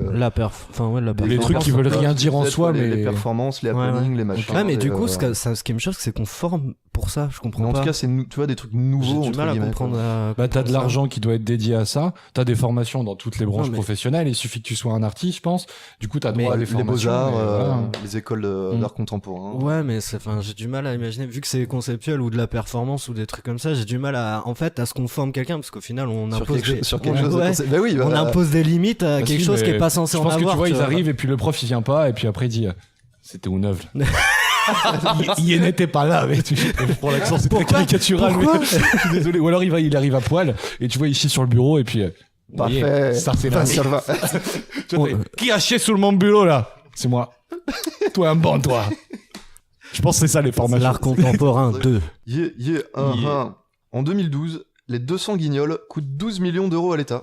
S1: les trucs qui veulent rien dire en soi, mais
S3: les performances, les happenings, les machins.
S4: Ouais, mais du coup, ce qui me choque, c'est qu'on forme pour ça. Je comprends
S3: mais en
S4: pas.
S3: tout cas, c'est tu vois des trucs nouveaux.
S4: J'ai du mal à comprendre.
S1: Bah, t'as de l'argent qui doit être dédié à ça. T'as des formations dans toutes les branches professionnelles. Il suffit que tu sois un artiste, je pense. Du coup, t'as droit à les formations.
S3: Les beaux-arts, les écoles d'art contemporain.
S4: Ouais, mais j'ai du mal à imaginer, vu que c'est conceptuel ou de la performance ou des trucs comme ça, j'ai du mal à ce qu'on forme quelqu'un, parce qu'au final, on impose on impose des limites à quelque chose qui est pas censé en avoir.
S1: Je pense que tu vois, ils arrivent et puis le prof il vient pas et puis après il dit c'était une œuvre. il n'était pas là, mais pour l'accent c'est très caricatural. Je suis désolé. Ou alors il arrive à poil et tu vois il chie sur le bureau et puis
S3: parfait.
S1: Ça c'est là. Qui a chié sur mon bureau là? C'est moi. Toi un bon toi. Je pense que c'est ça les formations.
S4: L'art contemporain 2.
S3: En 2012, les 200 guignols coûtent 12 millions d'euros à l'État.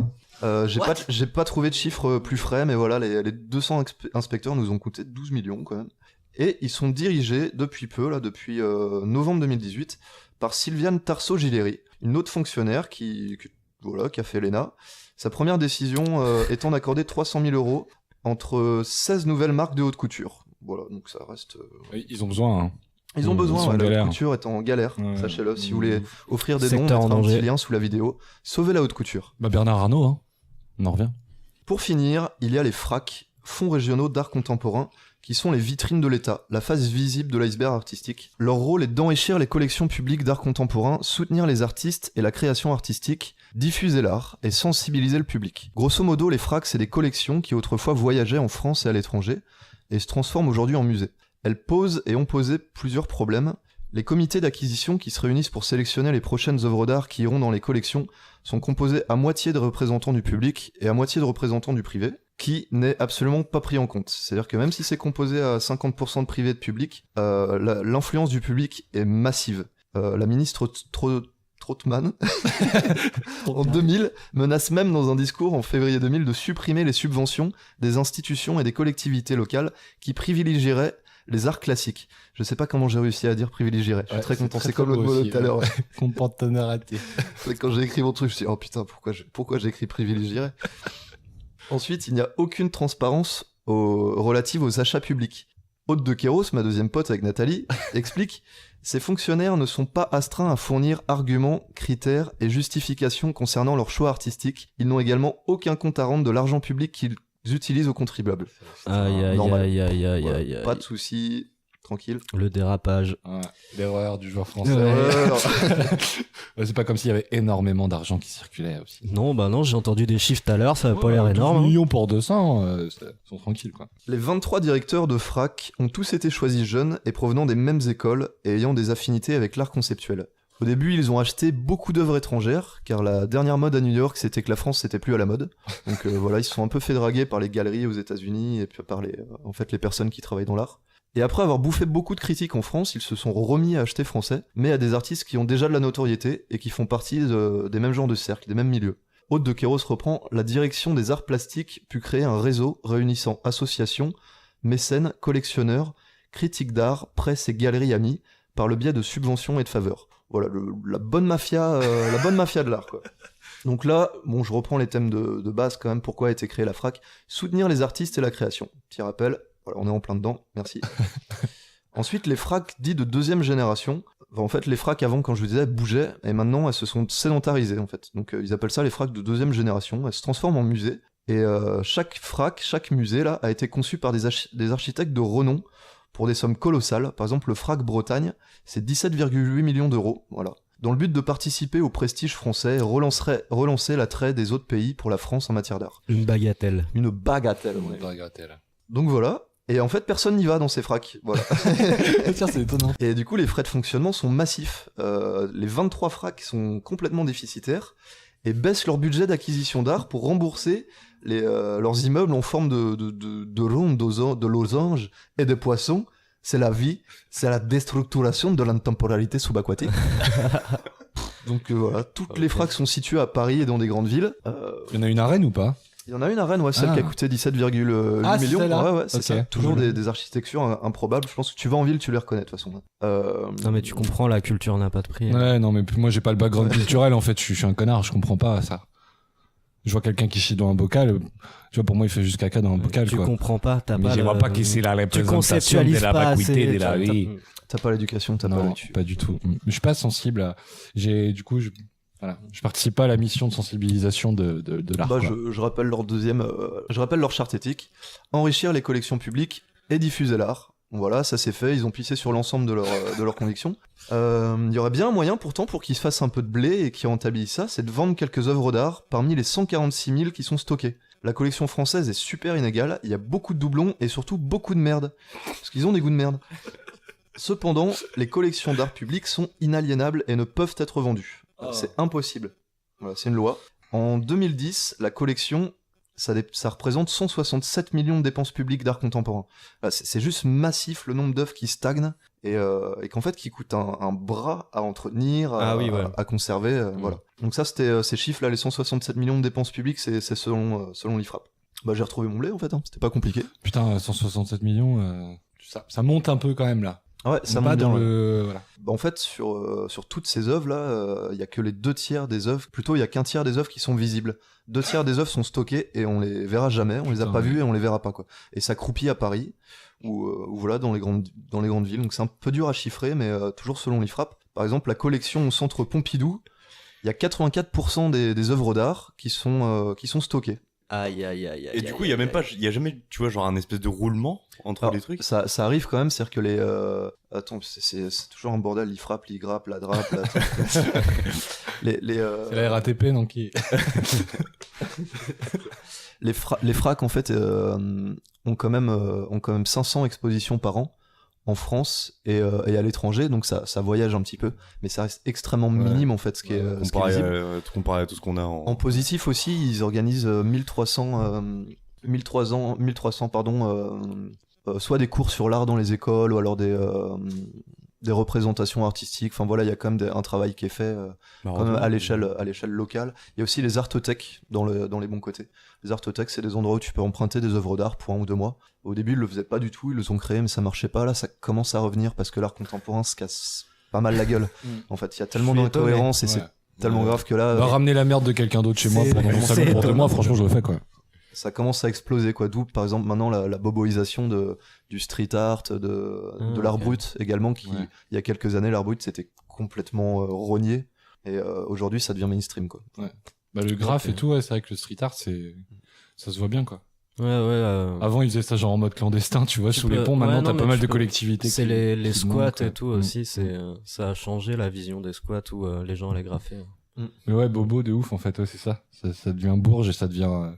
S3: J'ai pas trouvé de chiffre plus frais, mais voilà, les 200 inspecteurs nous ont coûté 12 millions quand même. Et ils sont dirigés depuis novembre 2018 par Sylviane Tarceau-Gileri, une autre fonctionnaire qui a fait l'ENA. Sa première décision étant d'accorder 300 000 euros entre 16 nouvelles marques de haute couture. Voilà, donc ça reste...
S1: Ils ont besoin, hein.
S3: Ils ont besoin, la haute couture est en galère, sachez-le. Si vous voulez offrir des dons, mettre un petit lien sous la vidéo, sauvez la haute couture.
S1: Bah Bernard Arnault, hein. On en revient.
S3: Pour finir, il y a les FRAC, Fonds régionaux d'art contemporain, qui sont les vitrines de l'État, la face visible de l'iceberg artistique. Leur rôle est d'enrichir les collections publiques d'art contemporain, soutenir les artistes et la création artistique, diffuser l'art et sensibiliser le public. Grosso modo, les FRAC, c'est des collections qui autrefois voyageaient en France et à l'étranger, et se transforment aujourd'hui en musées. Elles posent et ont posé plusieurs problèmes. Les comités d'acquisition qui se réunissent pour sélectionner les prochaines œuvres d'art qui iront dans les collections sont composés à moitié de représentants du public et à moitié de représentants du privé, qui n'est absolument pas pris en compte. C'est-à-dire que même si c'est composé à 50% de privé et de public, l'influence du public est massive. La ministre Trautmann, en 2000, menace même dans un discours en février 2000 de supprimer les subventions des institutions et des collectivités locales qui privilégieraient les arts classiques. Je sais pas comment j'ai réussi à dire privilégierait. Je suis très content. C'est comme le mot de tout à l'heure.
S1: Comportenerité.
S3: Quand j'ai écrit mon truc, je me suis dit, oh putain, pourquoi j'ai écrit privilégierait? Ensuite, il n'y a aucune transparence relative aux achats publics. Aude de Kéros, ma deuxième pote avec Nathalie, explique « Ces fonctionnaires ne sont pas astreints à fournir arguments, critères et justifications concernant leur choix artistique. Ils n'ont également aucun compte à rendre de l'argent public qu'ils utilisent aux contribuables. »
S4: Aïe.
S3: Pas de soucis. tranquille.
S4: Le dérapage.
S1: Ouais, l'erreur du joueur français.
S3: L'erreur.
S1: Ouais, c'est pas comme s'il y avait énormément d'argent qui circulait aussi.
S4: Non, j'ai entendu des chiffres tout à l'heure, ça avait pas l'air énorme.
S1: 12
S4: hein.
S1: millions pour 200, ils sont tranquilles, quoi.
S3: Les 23 directeurs de FRAC ont tous été choisis jeunes et provenant des mêmes écoles et ayant des affinités avec l'art conceptuel. Au début, ils ont acheté beaucoup d'œuvres étrangères, car la dernière mode à New York, c'était que la France, c'était plus à la mode. Donc voilà, ils se sont un peu fait draguer par les galeries aux États-Unis et puis par les personnes qui travaillent dans l'art. Et après avoir bouffé beaucoup de critiques en France, ils se sont remis à acheter français, mais à des artistes qui ont déjà de la notoriété et qui font partie des mêmes genres de cercles, des mêmes milieux. Aude de Queiroz reprend « La direction des arts plastiques put créer un réseau réunissant associations, mécènes, collectionneurs, critiques d'art, presse et galeries amies, par le biais de subventions et de faveurs. » Voilà, la bonne mafia de l'art, quoi. Donc là, bon, je reprends les thèmes de base quand même, pourquoi a été créée la FRAC. Soutenir les artistes et la création. Petit rappel, voilà, on est en plein dedans, merci. Ensuite, les FRAC dits de deuxième génération. En fait, les FRAC avant, quand je vous disais, elles bougeaient, et maintenant elles se sont sédentarisées, en fait. Donc ils appellent ça les FRAC de deuxième génération, elles se transforment en musée, et chaque FRAC, chaque musée, là, a été conçu par des architectes de renom, pour des sommes colossales. Par exemple, le FRAC Bretagne, c'est 17,8 millions d'euros, voilà. Dans le but de participer au prestige français et relancer l'attrait des autres pays pour la France en matière d'art.
S4: Une bagatelle.
S3: Une bagatelle, ouais.
S1: Bagatelle.
S3: Donc voilà. Et en fait, personne n'y va dans ces FRAC. Voilà.
S1: Tiens, c'est étonnant.
S3: Et du coup, les frais de fonctionnement sont massifs. Les 23 FRAC sont complètement déficitaires et baissent leur budget d'acquisition d'art pour rembourser leurs immeubles en forme de rondes, de losanges et de poissons. C'est la vie, c'est la déstructuration de l'intemporalité subaquatique. Donc voilà, toutes les FRAC sont situées à Paris et dans des grandes villes.
S1: Il y en a une arène ou pas?
S3: Il y en a une à Rennes, ouais, celle qui a coûté 17,8 millions. Ouais, c'est ça. Toujours des architectures improbables. Je pense que tu vas en ville, tu les reconnais de toute façon.
S4: Non mais tu comprends, la culture n'a pas de prix.
S1: Ouais, non mais moi j'ai pas le background culturel en fait, je suis un connard, je comprends pas ça. Je vois quelqu'un qui chie dans un bocal, tu vois, pour moi il fait juste caca dans un bocal,
S4: tu
S1: quoi.
S4: comprends pas, t'as
S5: Mais
S4: pas.
S5: je vois pas que c'est la représentation de la vacuité de la vie.
S3: T'as pas l'éducation, t'as pas
S1: Non,
S3: là-dessus.
S1: pas du tout. Je suis pas sensible à... Du coup, je participe pas à la mission de sensibilisation de l'art.
S3: Bah,
S1: quoi.
S3: je rappelle je rappelle leur charte éthique. Enrichir les collections publiques et diffuser l'art. Voilà, ça c'est fait, ils ont pissé sur l'ensemble de leurs convictions. Il y aurait bien un moyen pourtant pour qu'ils se fassent un peu de blé et qu'ils rentabilisent ça, c'est de vendre quelques œuvres d'art parmi les 146 000 qui sont stockées. La collection française est super inégale, il y a beaucoup de doublons et surtout beaucoup de merde. Parce qu'ils ont des goûts de merde. Cependant, les collections d'art public sont inaliénables et ne peuvent être vendues. C'est impossible. Voilà, c'est une loi. En 2010, la collection, ça représente 167 millions de dépenses publiques d'art contemporain. Voilà, c'est juste massif le nombre d'œuvres qui stagnent et qu'en fait qui coûtent un bras à entretenir, à conserver. Voilà. Donc ça, c'était ces chiffres-là, les 167 millions de dépenses publiques, c'est selon l'IFRAP. Bah j'ai retrouvé mon blé en fait, hein. C'était pas compliqué.
S1: Putain, 167 millions, ça monte un peu quand même là.
S3: Ouais, ça
S1: pas
S3: monte bien.
S1: dans le... Voilà.
S3: Bah, en fait, sur toutes ces œuvres-là, il y a que les 2/3 des œuvres, plutôt il y a qu'1/3 des œuvres qui sont visibles. 2/3 des œuvres sont stockées et on les verra jamais, on les a pas vues et on les verra pas, quoi. Et ça croupit à Paris, ou voilà, dans les grandes villes, donc c'est un peu dur à chiffrer, mais toujours selon l'IFRAP. Par exemple, la collection au centre Pompidou, il y a 84% des œuvres d'art qui sont stockées.
S4: Aïe.
S2: Et du coup, il y a jamais, tu vois, genre un espèce de roulement entre
S3: Alors,
S2: les trucs.
S3: ça arrive quand même, c'est-à-dire que les... Attends, c'est toujours un bordel, l'IFRAP, l'IGRAP, la DRAP,
S1: C'est la RATP, non qui...
S3: Les FRAC, en fait, ont quand même 500 expositions par an en France et à l'étranger, donc ça voyage un petit peu, mais ça reste extrêmement minime en fait, ce qui est
S2: Comparé à tout ce qu'on a
S3: en positif aussi. Ils organisent 1300 soit des cours sur l'art dans les écoles ou alors des représentations artistiques. Enfin voilà, il y a quand même un travail qui est fait quand même à l'échelle locale. Il y a aussi les artothèques dans les bons côtés. Les artothèques, c'est des endroits où tu peux emprunter des œuvres d'art pour 1 ou 2 mois. Au début, ils le faisaient pas du tout, ils les ont créés, mais ça marchait pas. Là, ça commence à revenir parce que l'art contemporain se casse pas mal la gueule. En fait, il y a tellement d'incohérences et c'est tellement grave que là...
S1: ramener la merde de quelqu'un d'autre chez moi pendant mon salon pour 2 mois, franchement, je le fais, quoi.
S3: Ça commence à exploser, quoi. D'où, par exemple, maintenant la boboisation du street art, de l'art brut également, qui, il y a quelques années, l'art brut, c'était complètement rogné. Et aujourd'hui, ça devient mainstream, quoi.
S1: Ouais. Bah, le graphe et tout, ouais, c'est vrai que le street art, ça se voit bien, quoi. Avant, ils faisaient ça genre en mode clandestin, tu vois, sous les ponts. Maintenant, t'as pas mal de collectivités.
S4: C'est les squats et tout aussi. Ça a changé la vision des squats où les gens allaient graffer.
S1: Mais ouais, bobo de ouf en fait, ouais, c'est ça. Ça devient bourge et ça devient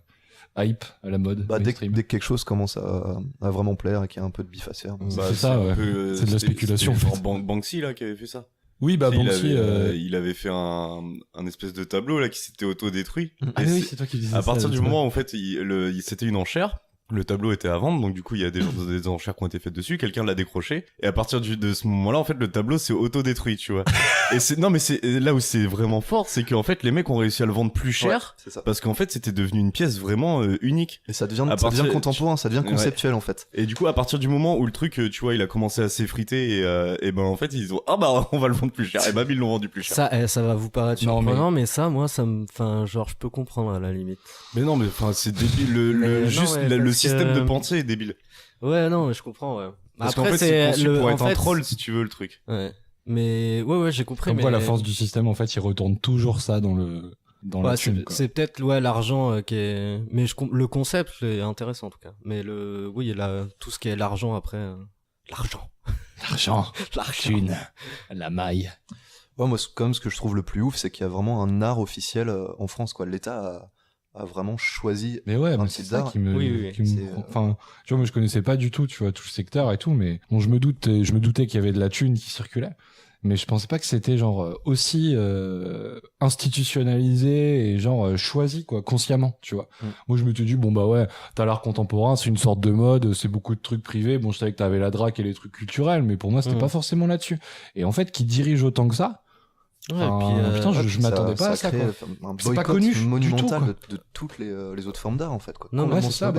S1: hype à la mode.
S3: Dès que quelque chose commence à vraiment plaire et qu'il y a un peu de bif à se faire.
S1: C'est ça, ouais. C'est de la spéculation.
S2: C'est genre Banksy là qui avait fait ça.
S1: Oui, Banksy.
S2: Il avait fait un espèce de tableau là qui s'était autodétruit.
S1: Ah oui, c'est toi qui disais ça.
S2: À partir du moment où en fait c'était une enchère, le tableau était à vendre, donc du coup il y a des enchères qui ont été faites dessus, quelqu'un l'a décroché, et à partir de ce moment-là en fait le tableau s'est autodétruit, tu vois. Et c'est là où c'est vraiment fort, c'est qu'en fait les mecs ont réussi à le vendre plus cher,
S3: c'est ça.
S2: parce qu'en fait c'était devenu une pièce vraiment unique.
S3: Et ça devient contemporain, ça devient conceptuel en fait.
S2: Et du coup à partir du moment où le truc, tu vois, il a commencé à s'effriter et ben en fait ils ont on va le vendre plus cher, et bah ils l'ont vendu plus cher.
S4: Ça va vous paraître surprenant, mais ça moi genre je peux comprendre à la limite.
S2: Mais non, mais enfin c'est débile, le système de pensée est débile.
S4: Ouais, non, mais je comprends, ouais.
S2: Parce qu'en fait, c'est conçu pour être un troll, si tu veux, le truc.
S4: Ouais. Mais, ouais, j'ai compris.
S1: Comme quoi, la force du système, en fait, il retourne toujours ça dans la thune, quoi.
S4: C'est peut-être, l'argent qui est, mais le concept est intéressant, en tout cas. Mais tout ce qui est l'argent après, l'argent.
S1: La thune. La maille.
S3: Ouais, moi, comme ce que je trouve le plus ouf, c'est qu'il y a vraiment un art officiel en France, quoi. L'État a vraiment choisi.
S1: Mais ouais, c'est ça qui me enfin, tu vois, moi je connaissais pas du tout, tu vois, tout le secteur et tout, mais bon, je me doutais qu'il y avait de la thune qui circulait, mais je pensais pas que c'était genre aussi institutionnalisé et genre choisi, quoi, consciemment, tu vois. Moi je me suis dit bon bah ouais, t'as l'art contemporain, c'est une sorte de mode, c'est beaucoup de trucs privés, bon je savais que t'avais la drague et les trucs culturels, mais pour moi c'était pas forcément là-dessus. Et en fait, qui dirige autant que ça.
S4: Ouais, et puis,
S1: putain, je m'attendais pas à ça, quoi.
S3: C'est pas connu monumental de toutes les autres formes d'art, en fait, quoi.
S1: Non, mais c'est ça,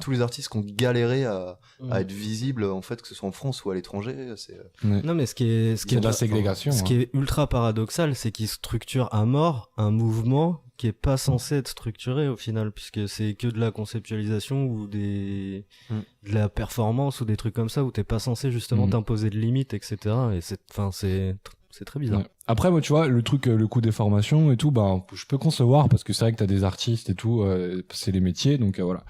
S3: tous les artistes qui ont galéré à être visibles, en fait, que ce soit en France ou à l'étranger, c'est...
S4: Non, mais ce qui est
S1: de la ségrégation.
S4: Ce qui est ultra paradoxal, c'est qu'ils structurent à mort un mouvement qui est pas censé être structuré au final, puisque c'est que de la conceptualisation ou de la performance ou des trucs comme ça où t'es pas censé justement t'imposer de limites, etc. Et c'est très bizarre. Ouais.
S1: Après, moi, tu vois, le truc, le coût des formations et tout, je peux concevoir parce que c'est vrai que t'as des artistes et tout, c'est les métiers, donc voilà.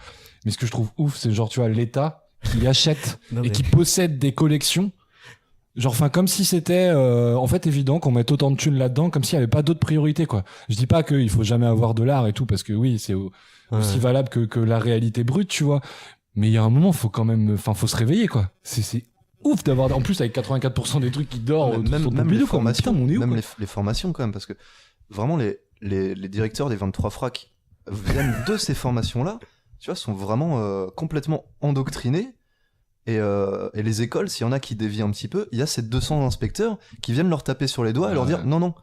S1: Mais ce que je trouve ouf, c'est genre, tu vois, l'État qui achète et qui possède des collections. Genre, enfin, comme si c'était, en fait, évident qu'on mette autant de thunes là-dedans, comme s'il y avait pas d'autres priorités, quoi. Je dis pas qu'il faut jamais avoir de l'art et tout, parce que oui, c'est aussi valable que la réalité brute, tu vois. Mais il y a un moment, faut quand même, faut se réveiller, quoi. C'est ouf d'avoir, en plus, avec 84% des trucs qui dorment,
S3: même les formations, même les formations, quand même, parce que vraiment, les directeurs des 23 fracs viennent de ces formations-là, tu vois, sont vraiment complètement endoctrinés. Et les écoles, s'il y en a qui dévient un petit peu, il y a ces 200 inspecteurs qui viennent leur taper sur les doigts et leur dire non,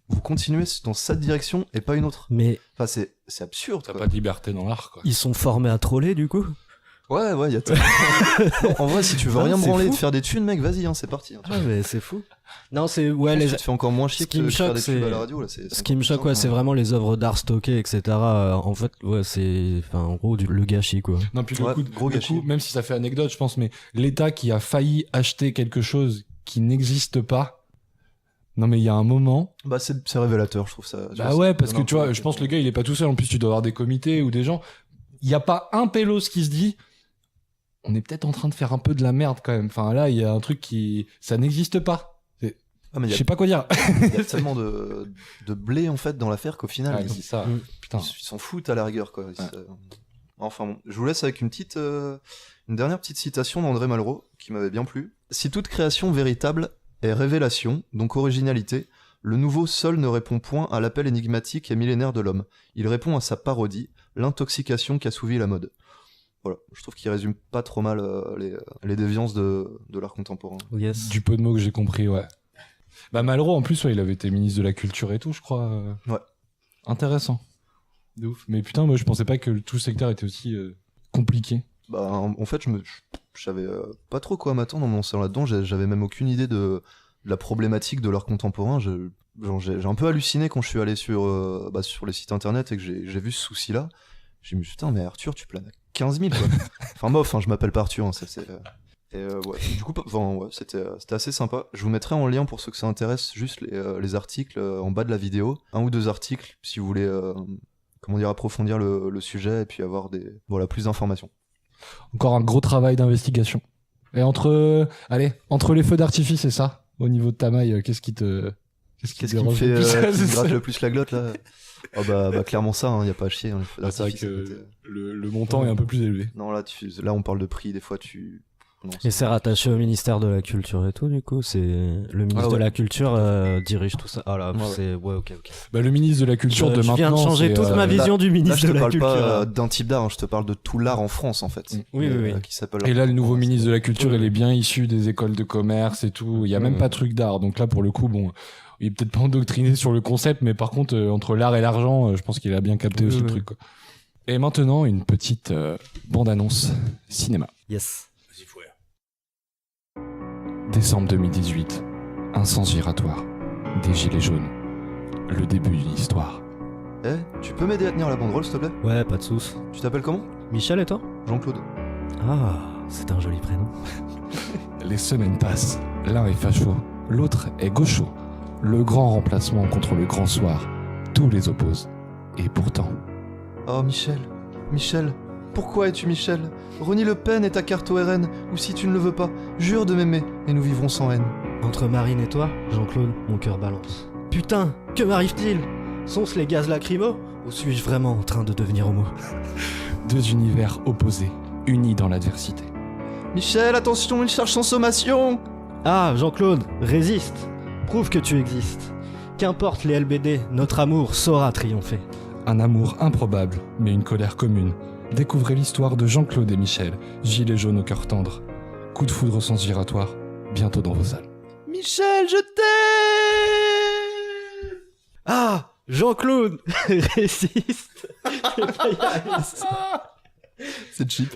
S3: vous continuez dans cette direction et pas une autre.
S4: Mais
S3: enfin, c'est absurde.
S1: T'as pas de liberté dans l'art, quoi.
S4: Ils sont formés à troller, du coup.
S3: Ouais, il y a en vrai, si tu veux rien branler de faire des thunes, mec, vas-y, c'est parti.
S4: Ouais, mais c'est fou. Non, c'est
S3: tu te fais encore moins chier que de faire des pubs à la radio là.
S4: Ce qui me choque, c'est vraiment les œuvres d'art stockées, etc. En fait, c'est, en gros, le gâchis, quoi.
S1: Non, puis gros gâchis. Même si ça fait anecdote, je pense, mais l'État qui a failli acheter quelque chose qui n'existe pas. Non, mais il y a un moment.
S3: C'est révélateur, je trouve ça.
S1: Ouais, parce que tu vois, je pense que le gars, il est pas tout seul. En plus, tu dois avoir des comités ou des gens. Il y a pas un pélos qui se dit. On est peut-être en train de faire un peu de la merde quand même. Enfin là, il y a un truc ça n'existe pas. Je sais pas quoi dire.
S3: Il y a tellement de blé en fait dans l'affaire qu'au final,
S1: c'est ça. Putain.
S3: Ils s'en foutent à la rigueur, quoi. Enfin bon, je vous laisse avec une dernière petite citation d'André Malraux qui m'avait bien plu. Si toute création véritable est révélation, donc originalité, le nouveau seul ne répond point à l'appel énigmatique et millénaire de l'homme. Il répond à sa parodie, l'intoxication qui assouvit la mode. Voilà, je trouve qu'il résume pas trop mal les déviances de l'art contemporain.
S4: Yes.
S1: Du peu de mots que j'ai compris, ouais. Malraux, en plus, il avait été ministre de la Culture et tout, je crois.
S3: Ouais.
S1: Intéressant. De ouf. Mais putain, moi, je pensais pas que tout le secteur était aussi compliqué.
S3: En fait, je savais pas trop quoi m'attendre en me lançant là-dedans. J'avais même aucune idée de la problématique de l'art contemporain. J'ai un peu halluciné quand je suis allé sur les sites internet et que j'ai vu ce souci-là. J'ai dit, putain, mais Arthur, tu planes à 15 000, quoi. Enfin, bof, je m'appelle pas Arthur, du coup, c'était assez sympa. Je vous mettrai en lien pour ceux que ça intéresse juste les articles en bas de la vidéo. 1 ou 2 articles, si vous voulez approfondir le sujet et puis avoir plus d'informations.
S1: Encore un gros travail d'investigation. Et entre les feux d'artifice et ça, au niveau de ta maille, qu'est-ce qui te dérange le plus
S3: qui me gratte le plus la glotte là? Oh bah clairement ça, y a pas à chier. Hein,
S1: c'est vrai que le montant est un peu plus élevé.
S3: Non là on parle de prix, des fois non,
S4: et c'est rattaché au ministère de la Culture et tout, du coup, c'est le ministre de la Culture dirige tout ça. Ah là, c'est ok.
S1: Bah le ministre de la Culture de maintenant.
S4: Je viens de changer toute ma vision du ministre de la Culture.
S3: Je te parle pas d'un type d'art, je te parle de tout l'art en France en fait.
S4: Oui.
S3: Qui s'appelle.
S1: Et là, le nouveau ministre de la Culture, il est bien issu des écoles de commerce et tout. Il y a même pas de truc d'art, donc là pour le coup, bon, il est peut-être pas endoctriné sur le concept, mais par contre, entre l'art et l'argent, je pense qu'il a bien capté aussi le truc. Quoi. Et maintenant, une petite bande-annonce cinéma.
S4: Yes.
S1: Décembre 2018, un sens giratoire, des gilets jaunes, le début d'une histoire.
S3: Tu peux m'aider à tenir la banderole s'il te plaît?
S4: Ouais, pas de soucis.
S3: Tu t'appelles comment?
S4: Michel et toi?
S3: Jean-Claude.
S4: Ah, c'est un joli prénom.
S1: Les semaines passent, l'un est facho, l'autre est gaucho. Le grand remplacement contre le grand soir, tout les oppose. Et pourtant...
S3: Oh Michel, pourquoi es-tu Michel? Renie Le Pen est ta carte au RN, ou si tu ne le veux pas, jure de m'aimer, et nous vivrons sans haine.
S4: Entre Marine et toi, Jean-Claude, mon cœur balance. Putain, que m'arrive-t-il? Sont-ce les gaz lacrymaux? Ou suis-je vraiment en train de devenir homo?
S1: Deux univers opposés, unis dans l'adversité.
S3: Michel, attention, il cherche son sommation!
S4: Ah, Jean-Claude, résiste! Prouve que tu existes. Qu'importe les LBD, notre amour saura triompher.
S1: Un amour improbable, mais une colère commune. Découvrez l'histoire de Jean-Claude et Michel, gilets jaunes au cœur tendre. Coup de foudre au sens giratoire, bientôt dans vos salles.
S3: Michel, je t'aime!
S4: Ah, Jean-Claude, résiste.
S3: C'est cheap.